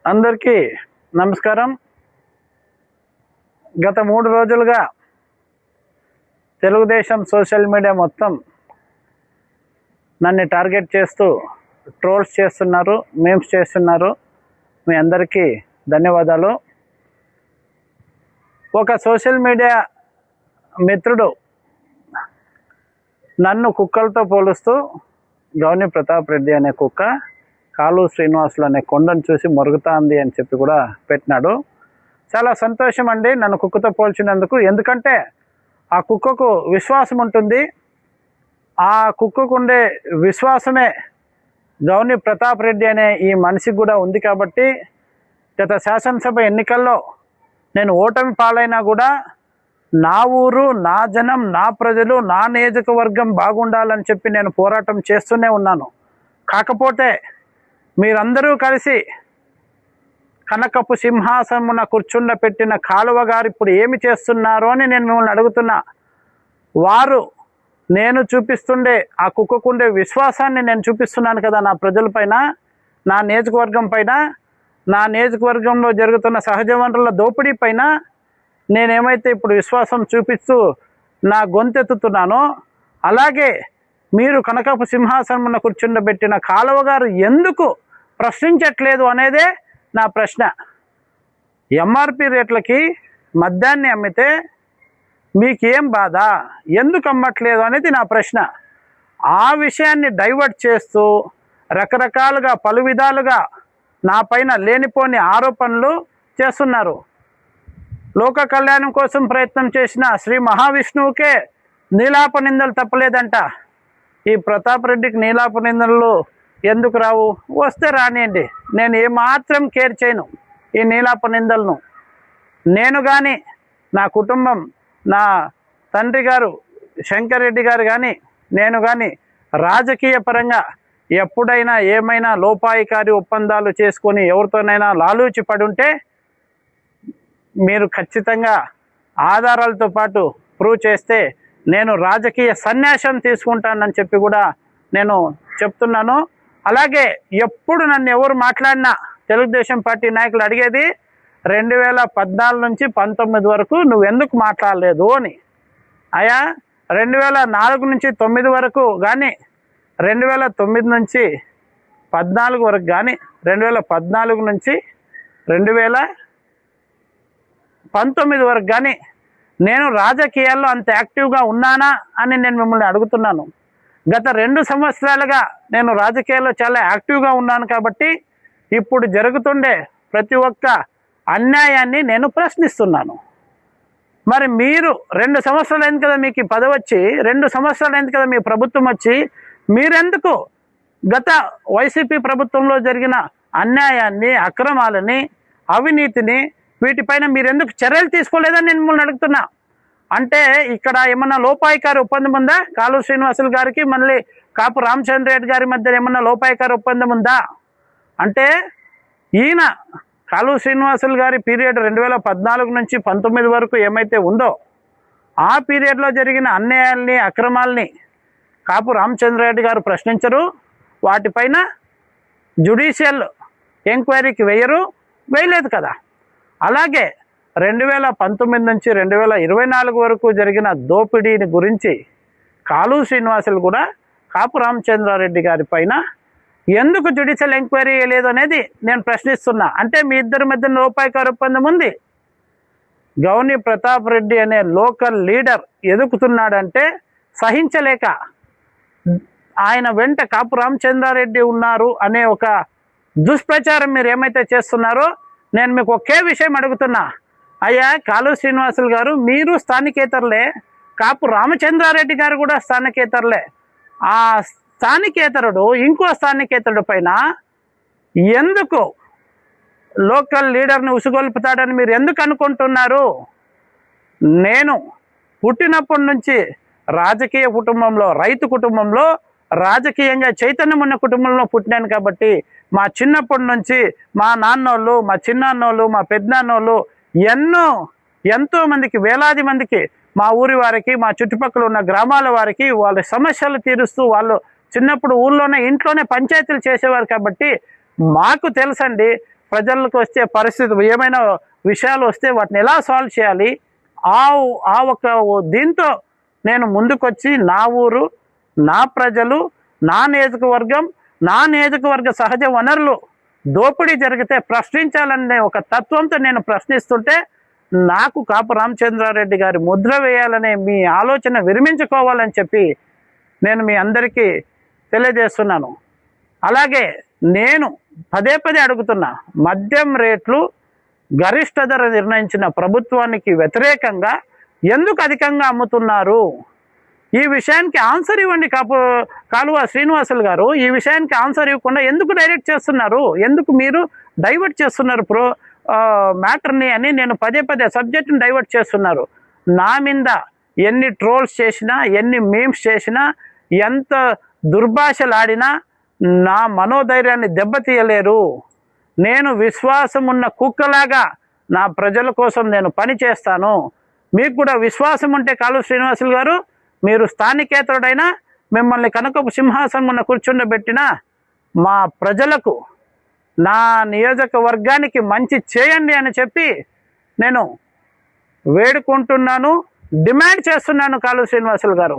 అందరికీ నమస్కారం. గత 3 రోజులుగా తెలుగుదేశం సోషల్ మీడియా మొత్తం నన్ను టార్గెట్ చేస్తూ ట్రోల్స్ చేస్తున్నారు, మీమ్స్ చేస్తున్నారు. మీ అందరికీ ధన్యవాదాలు. ఒక సోషల్ మీడియా మిత్రుడు నన్ను కుక్కలతో పోలుస్తూ గౌని ప్రతాప్ రెడ్డి అనే కుక్క కాలు శ్రీనివాసులు అనే కొండను చూసి మొరుగుతాంది అని చెప్పి కూడా పెట్టినాడు. చాలా సంతోషం అండి నన్ను కుక్కతో పోల్చినందుకు. ఎందుకంటే ఆ కుక్కకు విశ్వాసం ఉంటుంది. ఆ కుక్కకు ఉండే విశ్వాసమే గౌని ప్రతాప్ రెడ్డి అనే ఈ మనిషికి కూడా ఉంది. కాబట్టి గత శాసనసభ ఎన్నికల్లో నేను ఓటమి పాలైనా కూడా నా ఊరు, నా జనం, నా ప్రజలు, నా నియోజకవర్గం బాగుండాలని చెప్పి నేను పోరాటం చేస్తూనే ఉన్నాను. కాకపోతే మీరందరూ కలిసి కనకపు సింహాసనమున కూర్చుండపెట్టిన కాలువ గారు ఇప్పుడు ఏమి చేస్తున్నారు అని నేను మిమ్మల్ని అడుగుతున్నా. వారు నేను చూపిస్తుండే ఆ కుక్కకుండే విశ్వాసాన్ని నేను చూపిస్తున్నాను కదా నా ప్రజలపైన, నా నియోజకవర్గం పైన, నా నియోజకవర్గంలో జరుగుతున్న సహజ వనరుల దోపిడీ పైన నేనేమైతే ఇప్పుడు విశ్వాసం చూపిస్తూ నా గొంతెత్తుతున్నానో, అలాగే మీరు కనకపు సింహాసనమున కూర్చుండబెట్టిన కాలువ గారు ఎందుకు ప్రశ్నించట్లేదు అనేదే నా ప్రశ్న. ఎంఆర్పి రేట్లకి మద్యాన్ని అమ్మితే మీకేం బాధ, ఎందుకు అమ్మట్లేదు అనేది నా ప్రశ్న. ఆ విషయాన్ని డైవర్ట్ చేస్తూ రకరకాలుగా పలు విధాలుగా నా పైన లేనిపోని ఆరోపణలు చేస్తున్నారు. లోక కళ్యాణం కోసం ప్రయత్నం చేసిన శ్రీ మహావిష్ణువుకే నీలాప నిందలు తప్పలేదంట. ఈ ప్రతాప్ రెడ్డికి నీలాప నిందలు ఎందుకు రావు? వస్తే రానియండి, నేను ఏమాత్రం కేర్ చేయను ఈ నీలాప నిందలను. నేను కానీ, నా కుటుంబం, నా తండ్రి గారు శంకర్ రెడ్డి గారు కానీ, నేను కానీ రాజకీయ పరంగా ఎప్పుడైనా ఏమైనా లోపాయికారి ఒప్పందాలు చేసుకొని ఎవరితోనైనా లాలూచి పడుంటే మీరు ఖచ్చితంగా ఆధారాలతో పాటు ప్రూవ్ చేస్తే నేను రాజకీయ సన్యాసం తీసుకుంటానని చెప్పి కూడా నేను చెప్తున్నాను. అలాగే ఎప్పుడు నన్ను ఎవరు మాట్లాడినా తెలుగుదేశం పార్టీ నాయకులు అడిగేది 2014 నుంచి 19 వరకు నువ్వెందుకు మాట్లాడలేదు అని. అయా 2004 నుంచి 9 వరకు కానీ, 2009 నుంచి 14 వరకు కానీ, 2014 నుంచి 2019 వరకు కానీ నేను రాజకీయాల్లో అంత యాక్టివ్గా ఉన్నానా అని నేను మిమ్మల్ని అడుగుతున్నాను. గత 2 సంవత్సరాలుగా నేను రాజకీయాల్లో చాలా యాక్టివ్గా ఉన్నాను. కాబట్టి ఇప్పుడు జరుగుతుండే ప్రతి ఒక్క అన్యాయాన్ని నేను ప్రశ్నిస్తున్నాను. మరి మీరు 2 సంవత్సరాలు అయింది కదా మీకు పదవి వచ్చి, 2 సంవత్సరాలు అయింది కదా మీ ప్రభుత్వం వచ్చి, మీరెందుకు గత వైసీపీ ప్రభుత్వంలో జరిగిన అన్యాయాన్ని, అక్రమాలని, అవినీతిని వీటిపైన మీరెందుకు చర్యలు తీసుకోలేదని నేను మిమ్మల్ని అడుగుతున్నా. అంటే ఇక్కడ ఏమన్నా లోపాయికారి ఒప్పందం ఉందా? కాలు శ్రీనివాసులు గారికి మళ్ళీ కాపు రామచంద్ర రెడ్డి గారి మధ్య ఏమన్నా లోపాయికారి ఒప్పందం ఉందా? అంటే ఈయన కాలు శ్రీనివాసులు గారి పీరియడ్ 2014 నుంచి 19 వరకు ఏమైతే ఉందో ఆ పీరియడ్లో జరిగిన అన్యాయాల్ని, అక్రమాల్ని కాపు రామచంద్ర రెడ్డి గారు ప్రశ్నించరు. వాటిపైన జ్యుడిషియల్ ఎంక్వైరీకి వేయలేదు కదా. అలాగే 2019 నుంచి 2024 వరకు జరిగిన దోపిడీని గురించి కాలు శ్రీనివాసులు కూడా కాపు రామచంద్రారెడ్డి గారి పైన ఎందుకు జ్యుడిషియల్ ఎంక్వైరీ లేదు అనేది నేను ప్రశ్నిస్తున్నా. అంటే మీ ఇద్దరి మధ్య లోపాయికారి ఒప్పందం ఉంది. గౌని ప్రతాప్ రెడ్డి అనే లోకల్ లీడర్ ఎదుగుతున్నాడంటే సహించలేక ఆయన వెంట కాపు రామచంద్రారెడ్డి ఉన్నారు అనే ఒక దుష్ప్రచారం మీరు ఏమైతే చేస్తున్నారో నేను మీకు ఒకే విషయం అడుగుతున్నా. అయ్యా కాలు శ్రీనివాసులు గారు, మీరు స్థానికేతరులే, కాపు రామచంద్రారెడ్డి గారు కూడా స్థానికేతరులే. ఆ స్థానికేతరుడు ఇంకో స్థానికేతరుడు పైన ఎందుకు లోకల్ లీడర్ని ఉసుగొల్పుతాడని మీరు ఎందుకు అనుకుంటున్నారు? నేను పుట్టినప్పటి నుంచి రాజకీయ కుటుంబంలో, రైతు కుటుంబంలో, రాజకీయంగా చైతన్యం ఉన్న కుటుంబంలో పుట్టినాను. కాబట్టి మా చిన్నప్పటి నుంచి మా నాన్నోళ్ళు, మా చిన్నాన్నోళ్ళు, మా పెద్దనాన్నోళ్ళు ఎంతో మందికి, వేలాది మందికి, మా ఊరి వారికి, మా చుట్టుపక్కల ఉన్న గ్రామాల వారికి వాళ్ళ సమస్యలు తీరుస్తూ వాళ్ళు చిన్నప్పుడు ఊళ్ళోనే ఇంట్లోనే పంచాయతీలు చేసేవారు. కాబట్టి మాకు తెలుసండి ప్రజలకు వచ్చే పరిస్థితి ఏమైనా విషయాలు వస్తే వాటిని ఎలా సాల్వ్ చేయాలి, ఆ ఒక దీంతో నేను ముందుకొచ్చి నా ఊరు, నా ప్రజలు, నా నియోజకవర్గ సహజ వనరులు దోపిడీ జరిగితే ప్రశ్నించాలనే ఒక తత్వంతో నేను ప్రశ్నిస్తుంటే నాకు కాపు రామచంద్రారెడ్డి గారి ముద్ర వేయాలనే మీ ఆలోచన విరమించుకోవాలని చెప్పి నేను మీ అందరికీ తెలియజేస్తున్నాను. అలాగే నేను పదే అడుగుతున్నా, మద్యం రేట్లు గరిష్ట ధర నిర్ణయించిన ప్రభుత్వానికి వ్యతిరేకంగా ఎందుకు అధికంగా అమ్ముతున్నారు? ఈ విషయానికి ఆన్సర్ ఇవ్వండి. కాలువ శ్రీనివాసులు గారు, ఈ విషయానికి ఆన్సర్ ఇవ్వకుండా ఎందుకు డైరెక్ట్ చేస్తున్నారు? ఎందుకు మీరు డైవర్ట్ చేస్తున్నారు మ్యాటర్ని అని నేను పదే సబ్జెక్ట్ని డైవర్ట్ చేస్తున్నారు. నా మీద ఎన్ని ట్రోల్స్ చేసినా, ఎన్ని మీమ్స్ చేసినా, ఎంత దుర్భాషలాడినా నా మనోధైర్యాన్ని దెబ్బతీయలేరు. నేను విశ్వాసం ఉన్న కుక్కలాగా నా ప్రజల కోసం నేను పని చేస్తాను. మీకు కూడా విశ్వాసం ఉంటే కాలువ శ్రీనివాసులు గారు, మీరు స్థానికేతరుడైనా మిమ్మల్ని కనకపు సింహాసనం ఉన్న కూర్చుండబెట్టినా మా ప్రజలకు, నా నియోజకవర్గానికి మంచి చేయండి అని చెప్పి నేను వేడుకుంటున్నాను, డిమాండ్ చేస్తున్నాను కాలువ శ్రీనివాసులు గారు.